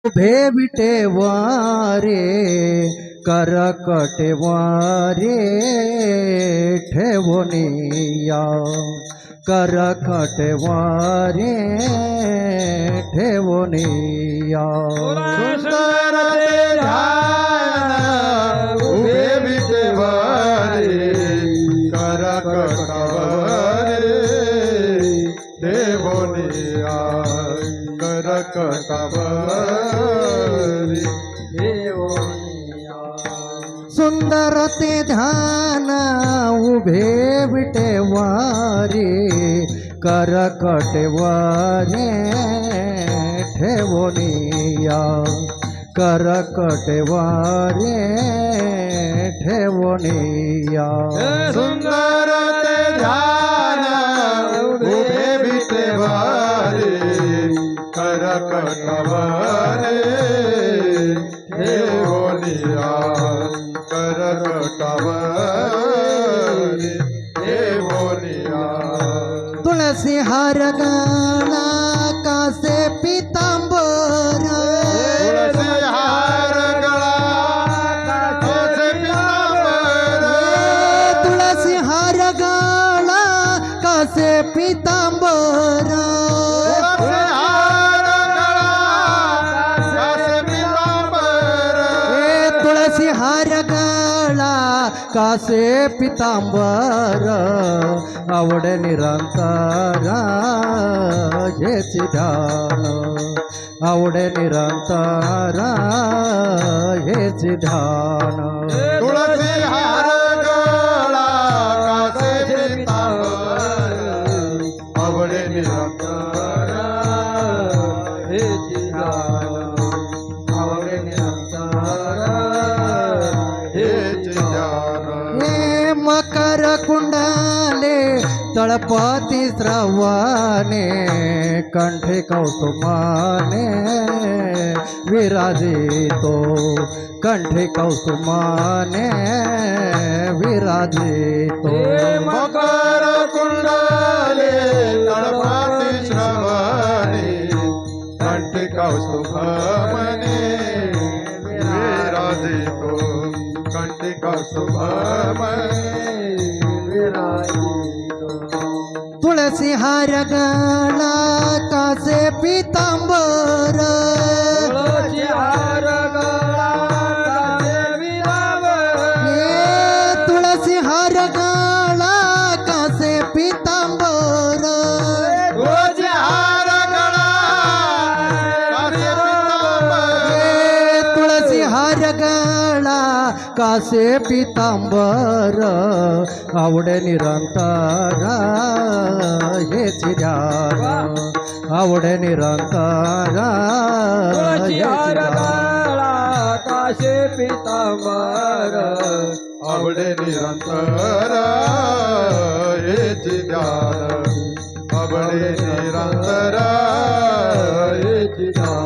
उभे विटे वारे करकटे वारे ठेवोनिया करकटे वारे ठेवोनिया सुंदर ते ध्यान उभे विटे वारे करकटवारे देवोनिया करकटवारे देवोनिया सुंदर ते ध्यान उभे विटे वारे करकटे वारे ठेवोनिया करकटे वारे ठेवोनिया सुंदर ते ध्यान उभे विटे वारे करकटवारे देवोनिया करकटवारे देवोनिया तुलसी हार गाला कासे पीतांबर तुळसी हार गळा कासे पीतांबर तुलसी हार गाला कासे पीतांबर तुळसी हार गळा कासे पीतांबर तुळसी हार गाला कासे पीतांबर आवड निरंतर हेची ध्यान आवड निरंतर हेची ध्यान तुळसी हार गळा कासे पीतांबर आवडे निरंतर हेची ध्यान आवडे निरंतर हेची ध्यान हे मकर कुंडले तळपती श्रवाने कंठे कौतुमाने विराजितो कंठे कौतुमाने विराजितो मकर कुंडले तळपाती श्रवणे कंठी कौस्तुभमने विराजितो कंठी कौस्तुभमने विराजितो तुळसी हार गाला कासे पीतांबर तुळसी हार गळा कासे पीतांबर हे तुळसी हार गाला कासे पीतांबर तुळसी हार गळा कासे पीतांबर हे तुळसी हार गाला कासे पीतांबर आवडे निरंतर हेची ध्यान आवडे निरंतर तुळसी हार हेची ध्यान. गळा कासे पीतांबर आवडे निरंतर हेची ध्यान आवडे निरंतर हेची ध्यान